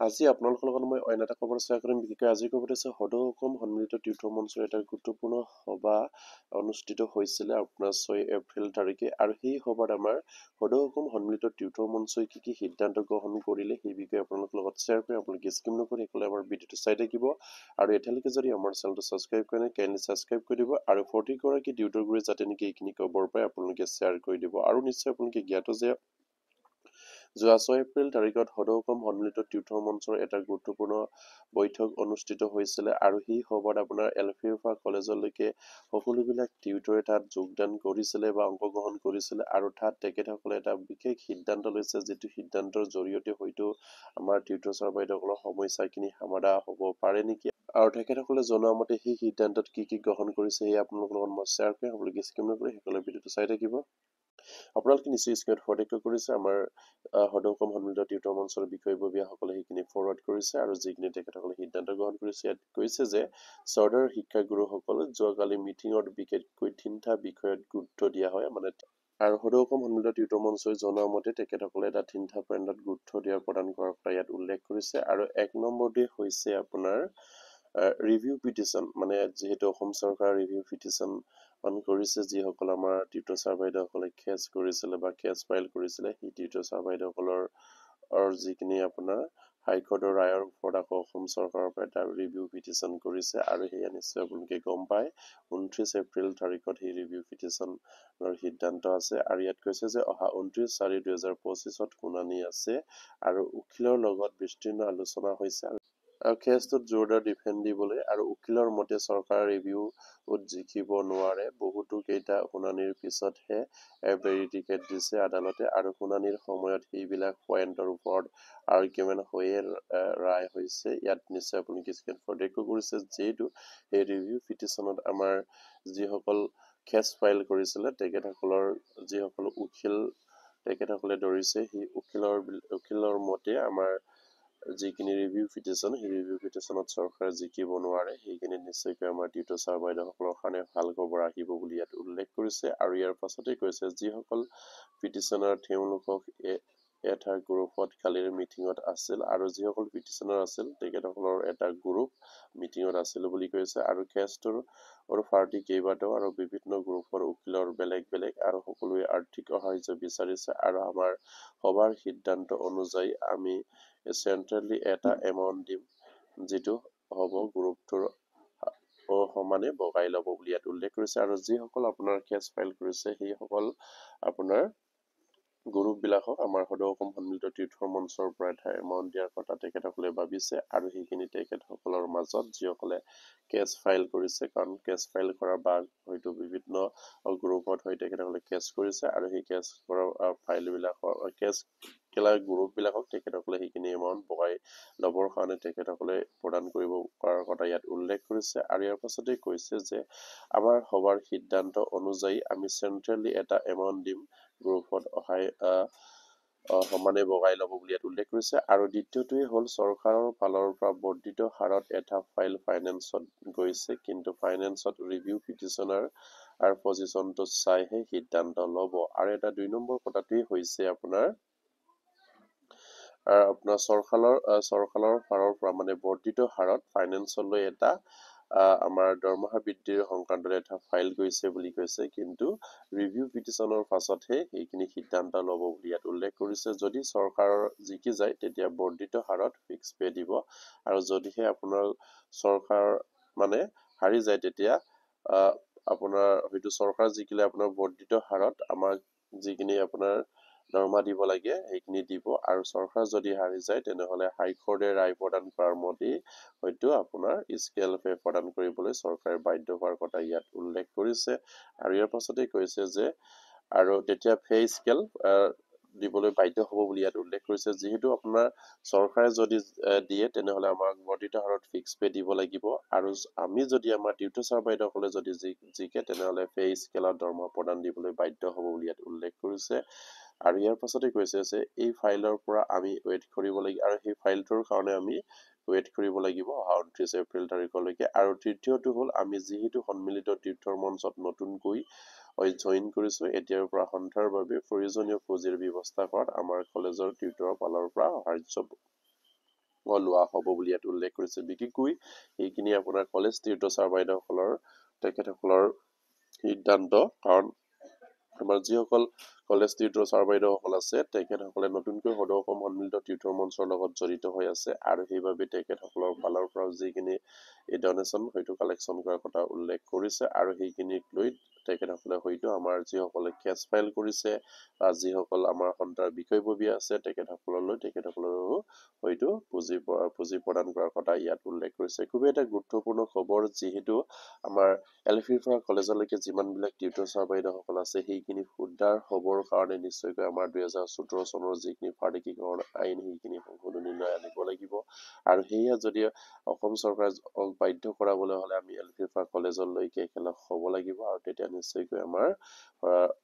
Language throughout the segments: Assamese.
আজি আপোনালোকৰ লগত মই অন্য এটা খবৰ শ্বেয়াৰ কৰিম। বিশেষকৈ আজিৰ খবৰটো হৈছে সদৌ অসম সন্মিলিত তীৰ্থ মঞ্চৰ এটা গুৰুত্বপূৰ্ণ সভা অনুষ্ঠিত হৈছিলে আপোনাৰ 6 এপ্ৰিল তাৰিখে, আৰু সেই সভাত আমাৰ সদৌ অসম সন্মিলিত তীৰ্থ মঞ্চই কি সিদ্ধান্ত গ্ৰহণ কৰিলে সেই বিষয়ে আপোনালোকৰ লগত শ্বেয়াৰ কৰিম। আপোনালোকে স্কিপ নকৰি সকলোৱে আমাৰ ভিডিঅ'টো চাই থাকিব, আৰু এতিয়ালৈকে যদি আমাৰ চেনেলটো ছাবস্ক্ৰাইব কৰে কাইণ্ডলি ছাবস্ক্ৰাইব কৰি দিব, আৰু প্ৰতিগৰাকী টিউটৰবোৰে যাতে নেকি এইখিনি খবৰ পায় আপোনালোকে শ্বেয়াৰ কৰি দিব। আৰু নিশ্চয় আপোনালোকে জ্ঞাত যে যোৱা 6 এপ্ৰিল তাৰিখত সদৌ অসম সন্মিলিত তীৰ্থ মঞ্চৰ এটা গুৰুত্বপূৰ্ণ বৈঠক অনুষ্ঠিত হৈছিলে, আৰু সেই সভাত আপোনাৰ এলফিৰফা কলেজলৈকে সকলোবিলাক টিউটৰে তাত যোগদান কৰিছিলে বা অংশগ্ৰহণ কৰিছিলে, আৰু তাত তেখেতসকলে এটা বিশেষ সিদ্ধান্ত লৈছে, যিটো সিদ্ধান্তৰ জৰিয়তে হয়তো আমাৰ টিউটৰ ছাৰ বাইদেউসকলৰ সমস্যাখিনি সমাধান হ'ব পাৰে নেকি। আৰু তেখেতসকলে জনোৱা মতে সেই সিদ্ধান্তত কি গ্ৰহণ কৰিছে সেই আপোনালোকৰ লগত মই শ্বেয়াৰ কৰিম। আপোনালোকে স্কিপ নকৰি সকলোৱে ভিডিঅ'টো চাই থাকিব। আপোনালোকে নিশ্চয় স্ক্ৰীনত প্ৰত্যক্ষ কৰিছে আমাৰ সদৌ অসম সন্মিলিত তীৰ্থ মঞ্চৰ বিষয়ববীয়াসকলে সেইখিনি ফৰৱাৰ্ড কৰিছে, আৰু যিখিনি তেখেতসকলে সিদ্ধান্ত গ্ৰহণ কৰিছে ইয়াত কৈছে যে চৰদাৰ শিক্ষাগুৰুসকলে যোৱাকালি মিটিঙত বিশেষকৈ 3টা বিষয়ত গুৰুত্ব দিয়া হয় আৰু সদৌ অসম সন্মিলিত তীৰ্থ মঞ্চই জনোৱা মতে তেখেতসকলে এটা 3টা পইণ্টত গুৰুত্ব দিয়া প্ৰদান কৰাৰ কথা ইয়াত উল্লেখ কৰিছে। আৰু 1 নম্বৰতে হৈছে আপোনাৰ ৰিভিউ পিটিশ্যন, যিহেতু অসম চৰকাৰৰ ৰিভিউ পিটিশ্যন কৰিছে, যিসকল আমাৰ টিউটৰ ছাৰ বাইদেউসকলে কেছ কৰিছিলে বা কেছ ফাইল কৰিছিলে, সেই টিউটৰ ছাৰ বাইদেউসকলৰ যিখিনি আপোনাৰ হাইকোৰ্টৰ ৰায়ৰ ওপৰত আকৌ অসম চৰকাৰৰ পৰা এটা ৰিভিউ পিটিশ্যন কৰিছে, আৰু সেয়া নিশ্চয় আপোনালোকে গম পায় 29 এপ্ৰিল তাৰিখত সেই ৰিভিউ পিটিশ্যনৰ সিদ্ধান্ত আছে। আৰু ইয়াত কৈছে যে অহা 29/4/2025 শুনানি আছে, আৰু উকিলৰ লগত বিস্তীৰ্ণ আলোচনা হৈছে আৰু কেছটোত জোৰদাৰ ডিফেন্স দিবলৈ, আৰু উকিলৰ মতে চৰকাৰৰ ৰিভিউত জিকিব নোৱাৰে, বহুতো কেইটা শুনানিৰ পিছতহে ভেৰিডিকেট দিছে আদালতে, আৰু শুনানিৰ সময়ত সেইবিলাক পইণ্টৰ ওপৰত আৰ্গুমেণ্ট হৈয়ে ৰায় হৈছে। ইয়াত নিশ্চয় আপোনালোকে স্ক্ৰীন প্ৰত্যক্ষ কৰিছে, যিহেতু এই ৰিভিউ পিটিশ্যনত আমাৰ যিসকল কেছ ফাইল কৰিছিলে তেখেতসকলৰ যিসকল উকিল তেখেতসকলে ধৰিছে, সেই উকিলৰ মতে আমাৰ যিখিনি ৰিভিউ পিটিশ্যন সেই ৰিভিউ পিটিশ্যনত চৰকাৰে জিকিব নোৱাৰে, সেইখিনি নিশ্চয়কৈ আমাৰ টিউটৰ ছাৰ বাইদেউসকলৰ কাৰণে ভাল খবৰ আহিব বুলি ইয়াত উল্লেখ কৰিছে। আৰু ইয়াৰ পাছতে কৈছে যিসকল পিটিশ্যনাৰ তেওঁলোকক এটা গ্ৰুপত কালিৰ মিটিঙত আছিল, আৰু যিসকল পিটিশ্যনাৰ আছিল তেখেতসকলৰ এটা গ্ৰুপ মিটিঙত আছিল বুলি কৈছে, আৰু কেছটোৰ পাৰ্টি কেইবাটাও আৰু বিভিন্ন গ্ৰুপৰ উকিলৰ বেলেগ বেলেগ, আৰু সকলোৱে আৰ্থিক সাহায্য বিচাৰিছে, আৰু আমাৰ সভাৰ সিদ্ধান্ত অনুযায়ী আমি চেণ্ট্ৰেলি এটা এমাউণ্ট দিম, যিটো হ'ব গ্ৰুপটোৰ সমানে বগাই ল'ব বুলি ইয়াত উল্লেখ কৰিছে। আৰু যিসকল আপোনাৰ কেছ ফাইল কৰিছে সেইসকল আপোনাৰ গ্ৰুপবিলাকক আমাৰ সদৌ অসম সন্মিলিত তীৰ্থ মঞ্চৰ পৰা এটা এমাউণ্ট দিয়াৰ কথা তেখেতসকলে ভাবিছে, আৰু সেইখিনি তেখেতসকলৰ মাজত যিসকলে কেছ ফাইল কৰিছে, কাৰণ কেছ ফাইল কৰা বা হয়তো বিভিন্ন গ্ৰুপত হৈ তেখেতসকলে কেছ কৰিছে, আৰু সেই কেছ কৰা ফাইলবিলাকৰ কেছ খেলা গ্ৰুপবিলাকক তেখেতসকলে সেইখিনি এমাউণ্ট বগাই ল'বৰ কাৰণে তেখেতসকলে প্ৰদান কৰিব পৰাৰ কথা ইয়াত উল্লেখ কৰিছে। আৰু ইয়াৰ পাছতে কৈছে যে আমাৰ সভাৰ সিদ্ধান্ত অনুযায়ী আমি চেণ্ট্ৰেলি এটা এমাউণ্ট দিম, গ্ৰুপত সমানে বগাই ল'ব বুলি ইয়াত উল্লেখ কৰিছে। আৰু দ্বিতীয়টোৱে হ'ল চৰকাৰৰ ফালৰ পৰা বৰ্ধিত হাৰত এটা ফাইল ফাইনেন্সত গৈছে, কিন্তু ফাইনেন্সত ৰিভিউ পিটিশ্যনাৰ আৰু পজিশ্যনটো চাইহে সিদ্ধান্ত ল'ব। আৰু এটা 2 নম্বৰ কথাটোৱেই হৈছে আপোনাৰ চৰকাৰৰ ফালৰ পৰা বৰ্ধিত হাৰত ফাইনেন্সলৈ এটা আমাৰ দৰমহা বৃদ্ধিৰ সংক্ৰান্তত এটা ফাইল গৈছে বুলি কৈছে, কিন্তু ৰিভিউ পিটিশ্যনৰ পাছতহে সেইখিনি সিদ্ধান্ত ল'ব বুলি ইয়াত উল্লেখ কৰিছে। যদি চৰকাৰৰ জিকি যায় তেতিয়া বৰ্ধিত হাৰত ফিক্স পে দিব, আৰু যদিহে আপোনাৰ চৰকাৰ হাৰি যায় তেতিয়া আপোনাৰ হয়তো চৰকাৰ জিকিলে আপোনাৰ বৰ্ধিত হাৰত আমাক যিখিনি আপোনাৰ দৰমহা দিব লাগে সেইখিনি দিব, আৰু চৰকাৰ যদি হাৰি যায় তেনেহ'লে হাইকোৰ্টে ৰায় প্ৰদান কৰাৰ মতেই হয়তো আপোনাৰ স্কেল পে প্ৰদান কৰিবলৈ চৰকাৰে বাধ্য হোৱাৰ কথা ইয়াত উল্লেখ কৰিছে। আৰু ইয়াৰ পাছতে কৈছে যে আৰু তেতিয়া পে স্কেল দিবলৈ বাধ্য হ'ব বুলি ইয়াত উল্লেখ কৰিছে, যিহেতু আপোনাৰ চৰকাৰে যদি দিয়ে তেনেহ'লে আমাক বৰ্ধিত হাৰত ফিক্স পে দিব লাগিব, আৰু আমি যদি আমাৰ টিউটৰ ছাৰ বাইদেউসকলে যদি জিকে তেনেহ'লে পে স্কেলত দৰমহা প্ৰদান দিবলৈ বাধ্য হ'ব বুলি ইয়াত উল্লেখ কৰিছে। আৰু ইয়াৰ পাছতে কৈছে যে এই ফাইলৰ পৰা আমি ৱেইট কৰিব লাগিব, আৰু সেই ফাইলটোৰ কাৰণে আমি ৱেইট কৰিব লাগিব অহা 29 এপ্ৰিল তাৰিখলৈকে। আৰু তৃতীয়টো হ'ল আমি যিহেতু সন্মিলিত তীৰ্থৰ মঞ্চত নতুনকৈ জইন কৰিছোঁ, এতিয়াৰ পৰা সন্ধাৰ বাবে প্ৰয়োজনীয় পুঁজিৰ ব্যৱস্থা কৰাত আমাৰ কলেজৰ টিউটৰৰ ফালৰ পৰা সাহায্য লোৱা হ'ব বুলি ইয়াত উল্লেখ কৰিছে বিশেষকৈ এইখিনি আপোনাৰ কলেজ টিউটৰ ছাৰ বাইদেউসকলৰ তেখেতসকলৰ সিদ্ধান্ত কাৰণ আমাৰ যিসকল কলেজ টিউটৰ ছাৰ বাইদেউসকল আছে তেখেতসকলে নতুনকৈ সদৌ অসম সন্মিলিত টিউটৰ মঞ্চৰ লগত জড়িত হৈ আছে আৰু সেইবাবে তেখেতসকলৰ ফালৰ পৰা যিখিনি এই ডনেশ্যন হয়তো কালেকশ্যন কৰাৰ কথা উল্লেখ কৰিছে আৰু সেইখিনিক লৈ তেখেতসকলে হয়তো আমাৰ যিসকলে কেছ ফাইল কৰিছে বা যিসকল আমাৰ সন্তাৰ বিষয়ববী আছে তেখেতসকলৰো হয়তো পুঁজি প্ৰদান কৰাৰ কথা ইয়াত উল্লেখ কৰিছে খুবেই এটা গুৰুত্বপূৰ্ণ খবৰ যিহেতু আমাৰ এলফিৰ পৰা কলেজলৈকে যিমানবিলাক টিউটৰ ছাৰ বাইদেউসকল আছে সেইখিনি উদ্ধাৰ হ'বৰ কাৰণে নিশ্চয়কৈ আমাৰ 2017 চনৰ যিখিনি ফাৰ্টিকীকৰণ আইন সেইখিনি সংশোধনী আনিব লাগিব আৰু সেয়া যদি অসম চৰকাৰে বাধ্য কৰাবলৈ হ'লে আমি এলফিৰ পৰা কলেজলৈকে একেলগ হ'ব লাগিব আৰু তেতিয়া নিশ্চয়কৈ আমাৰ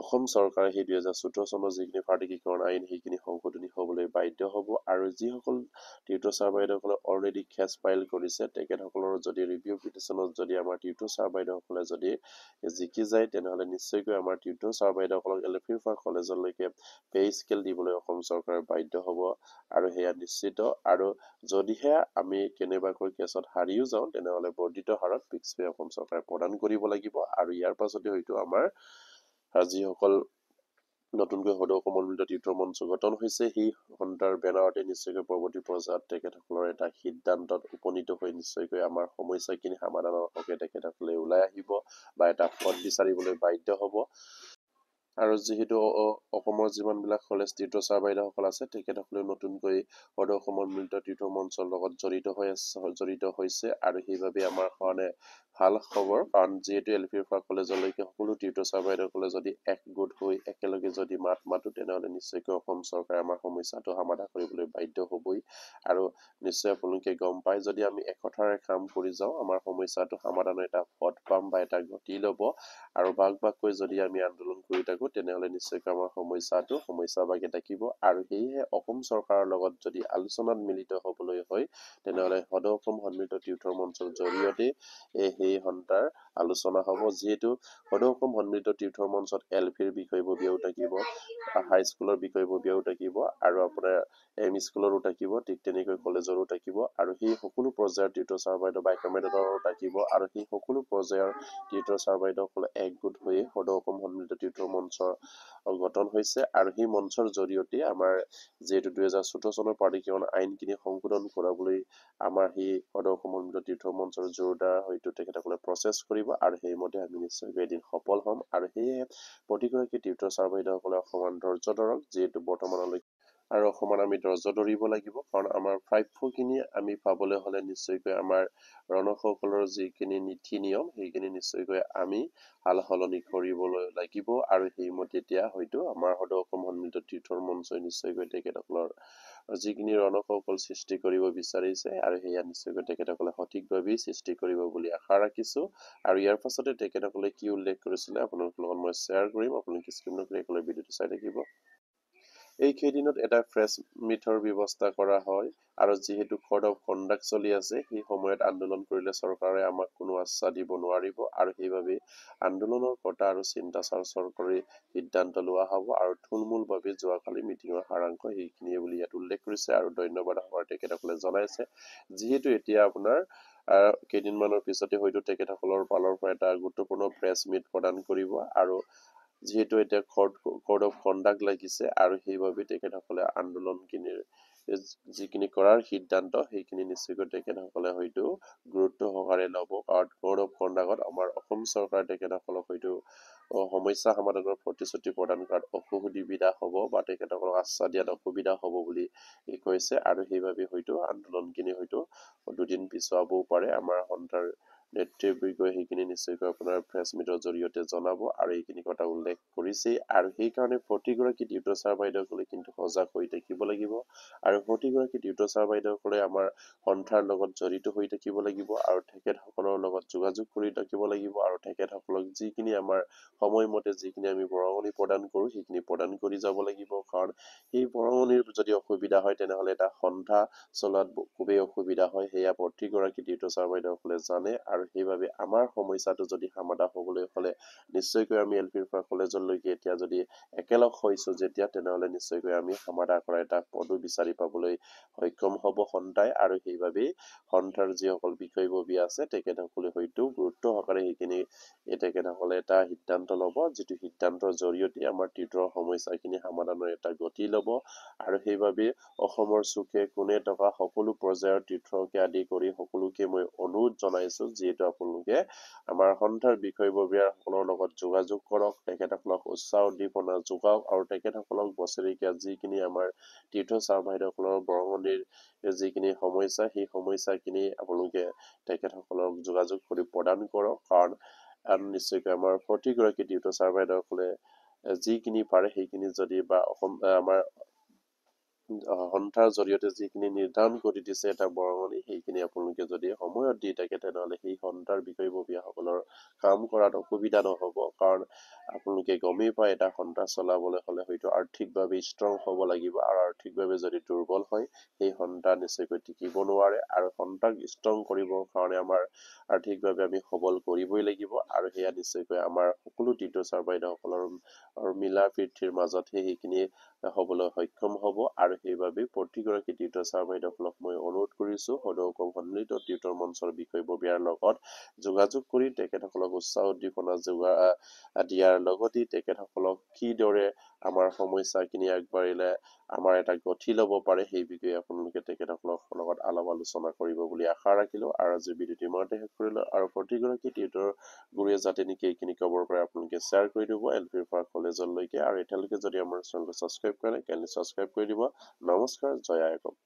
অসম চৰকাৰে সেই 2017 চনৰ যিখিনি ফাৰ্টিকীকৰণ আইন সেইখিনি সংশোধনী হ'বলৈ বাধ্য হ'ব আৰু যিসকল টিউটৰ ছাৰ বাইদেউসকলে অলৰেডি কেছ ফাইল কৰিছে তেখেতসকলৰ যদি ৰিভিউ পিটিশ্যনত যদি আমাৰ টিউটৰ ছাৰ বাইদেউসকলে যদি জিকি যায় তেনেহ'লে নিশ্চয়কৈ আমাৰ টিউটৰ ছাৰ বাইদেউসকলক এলফিৰ পৰা কলেজলৈকে পে স্কেল দিবলৈ অসম চৰকাৰে বাধ্য হ'ব আৰু সেয়া নিশ্চিত আৰু যদিহে আমি কেনেবাকৈ কেছত হাৰিও যাওঁ তেনেহ'লে বৰ্ধিত হাৰত ফিক্স পে অসম চৰকাৰে প্ৰদান কৰিব লাগিব আৰু ইয়াৰ পাছতে হয়তো আমাৰ যিসকল নতুনকৈ সদৌ অসম সন্মিলিত টিউটৰ মঞ্চ গঠন হৈছে সেই সন্তাৰ বেনাৰতে নিশ্চয়কৈ পৰৱৰ্তী পৰ্যায়ত তেখেতসকলৰ এটা সিদ্ধান্তত উপনীত হৈ নিশ্চয়কৈ আমাৰ সমস্যাখিনি সমাধানৰ হকে তেখেতসকলে ওলাই আহিব বা এটা পথ বিচাৰিবলৈ বাধ্য হ'ব আৰু যিহেতু অসমৰ যিমানবিলাক কলেজ টিউটৰ ছাৰ বাইদেউসকল আছে তেখেতসকলেও নতুনকৈ সদৌ অসম সন্মিলিত টিউটৰ মঞ্চৰ লগত জড়িত হৈছে আৰু সেইবাবে আমাৰ কাৰণে ভাল খবৰ কাৰণ যিহেতু এলফিৰ পৰা কলেজলৈকে সকলো টিউটৰ ছাৰ বাইদেউসকলে যদি একগোট হৈ একেলগে যদি মাতো তেনেহ'লে নিশ্চয়কৈ অসম চৰকাৰে আমাৰ সমস্যাটো সমাধান কৰিবলৈ বাধ্য হ'বই আৰু নিশ্চয় আপোনালোকে গম পায় যদি আমি একতাৰে কাম কৰি যাওঁ আমাৰ সমস্যাটো সমাধানৰ এটা পথ পাম বা এটা গতি ল'ব আৰু বাককৈ যদি আমি আন্দোলন কৰি থাকো তেনেহ'লে নিশ্চয়কৈ আমাৰ সমস্যা বাগে থাকিব আৰু সেয়েহে অসম চৰকাৰৰ লগত যদি আলোচনাত মিলিত হ'বলৈ হয় তেনেহ'লে সদৌ অসম সন্মিলিত টিউটৰ মঞ্চৰ জৰিয়তে সেই সন্তাৰ আলোচনা হ'ব যিহেতু সদৌ অসম সন্মিলিত টিউটৰ মঞ্চত এলফিৰ বিষয়ববীয়াও থাকিব হাইস্কুলৰ বিষয়ববীয়াও থাকিব আৰু আপোনাৰ এম স্কুলৰো থাকিব ঠিক তেনেকৈ কলেজৰো থাকিব আৰু সেই সকলো পৰ্যায়ৰ টিউটৰ ছাৰ বাইদেউ বা কমেণ্টৰো থাকিব আৰু সেই সকলো পৰ্যায়ৰ টিউটৰ ছাৰ বাইদেউসকলে একগোট হৈ সদৌ অসম সন্মিলিত টিউটৰ মঞ্চৰ গঠন হৈছে আৰু সেই মঞ্চৰ জৰিয়তে আমাৰ যিহেতু 2014 চনৰ ফাৰ্টিকীকৰণ আইনখিনি সংশোধন কৰাবলৈ আমাৰ সেই সদৌ অসম সন্মিলিত তীৰ্থ মঞ্চৰ জোৰদাৰ হয়তো তেখেতসকলে প্ৰচেছ কৰিব আৰু সেইমতে আমি নিশ্চয়কৈ এদিন সফল হ'ম আৰু সেয়েহে প্ৰতিগৰাকী তীৰ্থ ছাৰ বাইদেউসকলে অকণমান ধৈৰ্য ধৰক যিহেতু বৰ্তমানলৈকে আৰু অকণমান আমি ধৈৰ্য ধৰিব লাগিব কাৰণ আমাৰ প্ৰাপ্যখিনি আমি পাবলৈ হ'লে নিশ্চয়কৈ আমাৰ ৰণসকলৰ যিখিনি নীতি নিয়ম সেইখিনি নিশ্চয়কৈ আমি সাল সলনি কৰিবলৈ লাগিব আৰু সেইমতে এতিয়া হয়তো আমাৰ সদৌ অসম সন্মিলিত তীৰ্থৰ মঞ্চই নিশ্চয়কৈ তেখেতসকলৰ যিখিনি ৰণসকল সৃষ্টি কৰিব বিচাৰিছে আৰু সেয়া নিশ্চয়কৈ তেখেতসকলে সঠিকভাৱেই সৃষ্টি কৰিব বুলি আশা ৰাখিছোঁ আৰু ইয়াৰ পাছতে তেখেতসকলে কি উল্লেখ কৰিছিলে আপোনালোকৰ লগত মই শ্বেয়াৰ কৰিম আপোনালোকে স্ক্ৰীনত একেবাৰে ভিডিঅ'টো চাই থাকিব এইকেইদিনত এটা প্ৰেছ মিটৰ ব্যৱস্থা কৰা হয় আৰু যিহেতু কোড অফ কণ্ডাক্ট চলি আছে সেই সময়ত আন্দোলন কৰিলে চৰকাৰে আমাক কোনো আশ্বাস দিব নোৱাৰিব আৰু সেইবাবে আন্দোলনৰ কথা আৰু চিন্তা চৰ্চা কৰি সিদ্ধান্ত লোৱা হ'ব আৰু থুলমূলভাৱে যোৱাকালি মিটিঙৰ সাৰাংশ সেইখিনিয়ে বুলি ইয়াত উল্লেখ কৰিছে আৰু ধন্যবাদ তেখেতসকলে জনাইছে যিহেতু এতিয়া আপোনাৰ কেইদিনমানৰ পিছতে হয়তো তেখেতসকলৰ ফালৰ পৰা এটা গুৰুত্বপূৰ্ণ প্ৰেছ মিট প্ৰদান কৰিব আৰু যিহেতু এতিয়া কোড অফ কণ্ডাক্ট লাগিছে আৰু সেইবাবে তেখেতসকলে আন্দোলনখিনিৰ যিখিনি কৰাৰ সিদ্ধান্ত সেইখিনি নিশ্চয়কৈ তেখেতসকলে হয়তো গুৰুত্ব সহকাৰে ল'ব কাৰণ কোড অফ কণ্ডাক্টত আমাৰ অসম চৰকাৰে তেখেতসকলক হয়তো সমস্যা সমাধানৰ প্ৰতিশ্ৰুতি প্ৰদান কৰাত অসুবিধা হ'ব বা তেখেতসকলক আশ্বাস দিয়াত অসুবিধা হ'ব বুলি কৈছে আৰু সেইবাবে হয়তো আন্দোলনখিনি হয়তো দুদিন পিছুৱাবও পাৰে আমাৰ সন্তাৰ নেতৃবৃন্দই সেইখিনি নিশ্চয়কৈ আপোনাৰ প্ৰেছ মিটৰ জৰিয়তে জনাব আৰু এইখিনি কথা উল্লেখ কৰিছেই আৰু সেইকাৰণে প্ৰতিগৰাকী টিউটৰ ছাৰ বাইদেউসকলে কিন্তু সজাগ হৈ থাকিব লাগিব আৰু প্ৰতিগৰাকী টিউটৰ ছাৰ বাইদেউসকলে আমাৰ সন্থাৰ লগত জড়িত হৈ থাকিব লাগিব আৰু তেখেতসকলৰ লগত যোগাযোগ কৰি থাকিব লাগিব আৰু তেখেতসকলক যিখিনি আমাৰ সময়মতে যিখিনি আমি বৰঙণি প্ৰদান কৰোঁ সেইখিনি প্ৰদান কৰি যাব লাগিব কাৰণ সেই বৰঙণিৰ যদি অসুবিধা হয় তেনেহ'লে এটা সন্থা চলোৱাত খুবেই অসুবিধা হয় সেয়া প্ৰতিগৰাকী টিউটৰ ছাৰ বাইদেউসকলে জানে আৰু আৰু সেইবাবে আমাৰ সমস্যাটো যদি সমাধান হ'বলৈ হ'লে নিশ্চয়কৈ আমি এলপিৰ পৰা কলেজলৈকে এতিয়া যদি একেলগ হৈছো যেতিয়া তেনেহ'লে নিশ্চয়কৈ আমি সমাধান কৰা এটা পদো বিচাৰি পাবলৈ সক্ষম হ'ব সন্তাই আৰু সেইবাবেই সন্তাৰ যিসকল বিষয়ববী আছে তেখেতসকলে হয়তো গুৰুত্ব সহকাৰে সেইখিনি তেখেতসকলে এটা সিদ্ধান্ত ল'ব যিটো সিদ্ধান্তৰ জৰিয়তে আমাৰ টিউটৰৰ সমস্যাখিনি সমাধানৰ এটা গতি ল'ব আৰু সেইবাবে অসমৰ চুকে কোণে থকা সকলো পৰ্যায়ৰ তীৰ্থকে আদি কৰি সকলোকে মই অনুৰোধ জনাইছো যিহেতু আপোনালোকে আমাৰ সন্থাৰ বিষয়ববীয়াসকলৰ লগত যোগাযোগ কৰক তেখেতসকলক উৎসাহ উদ্দীপনা যোগাওক আৰু তেখেতসকলক বছৰেকীয়া যিখিনি আমাৰ তীৰ্থ ছাৰ বাইদেউসকলৰ বৰঙণিৰ যিখিনি সমস্যা সেই সমস্যাখিনি আপোনালোকে তেখেতসকলক যোগাযোগ কৰি প্ৰদান কৰক কাৰণ নিশ্চয়কৈ আমাৰ প্ৰতিগৰাকী তীৰ্থ ছাৰ বাইদেউসকলে যিখিনি পাৰে সেইখিনি যদি বা আমাৰ সন্থাৰ জৰিয়তে যিখিনি নিৰ্ধাৰণ কৰি দিছে এটা বৰঙণি সেইখিনি আপোনালোকে যদি সময়ত দি থাকে তেনেহ'লে সেই সন্থাৰ বিষয়ববীয়াসকলৰ কাম কৰাত অসুবিধা নহ'ব কাৰণ আপোনালোকে গমেই পায় এটা সন্থা চলাবলৈ হ'লে হয়তো আৰ্থিকভাৱে ষ্ট্ৰং হ'ব লাগিব আৰু আৰ্থিকভাৱে যদি দুৰ্বল হয় সেই সন্থা নিশ্চয়কৈ টিকিব নোৱাৰে আৰু সন্থাক ষ্ট্ৰং কৰিবৰ কাৰণে আমাৰ আৰ্থিকভাৱে আমি সবল কৰিবই লাগিব আৰু সেয়া নিশ্চয়কৈ আমাৰ সকলো তীৰ্থ ছাৰ বাইদেউসকলৰ মিলা প্ৰীতিৰ মাজতহে সেইখিনি হ'বলৈ সক্ষম হ'ব আৰু সেইবাবে প্ৰতিগৰাকী তীৰ্থ ছাৰ বাইদেউসকলক মই অনুৰোধ কৰিছো সদৌ সন্মিলিত তীৰ্থৰ মঞ্চৰ বিষয়ববীয়াৰ লগত যোগাযোগ কৰি তেখেতসকলক উৎসাহ উদ্দীপনা দিয়াৰ লগতে তেখেতসকলক কিদৰে আমাৰ সমস্যাখিনি আগবাঢ়িলে আমাৰ এটা গঠি ল'ব পাৰে সেই বিষয়ে আপোনালোকে তেখেতসকলৰ লগত আলাপ আলোচনা কৰিব বুলি আশা ৰাখিলো আৰু আজি ভিডিঅ'টো ইমানতে শেষ কৰিলো আৰু প্ৰতিগৰাকী তীৰ্থৰ গুৰুৱে যাতে নেকি এইখিনি খবৰ পাৰে আপোনালোকে শ্বেয়াৰ কৰি দিব এলপিৰ পৰা কলেজলৈকে আৰু এতিয়ালৈকে যদি আমাৰ চেনেলটো ছাবস্ক্ৰাইব কৰে কাইণ্ডলি ছাবস্ক্ৰাইব কৰি দিব নমস্কাৰ জয় আই অসম।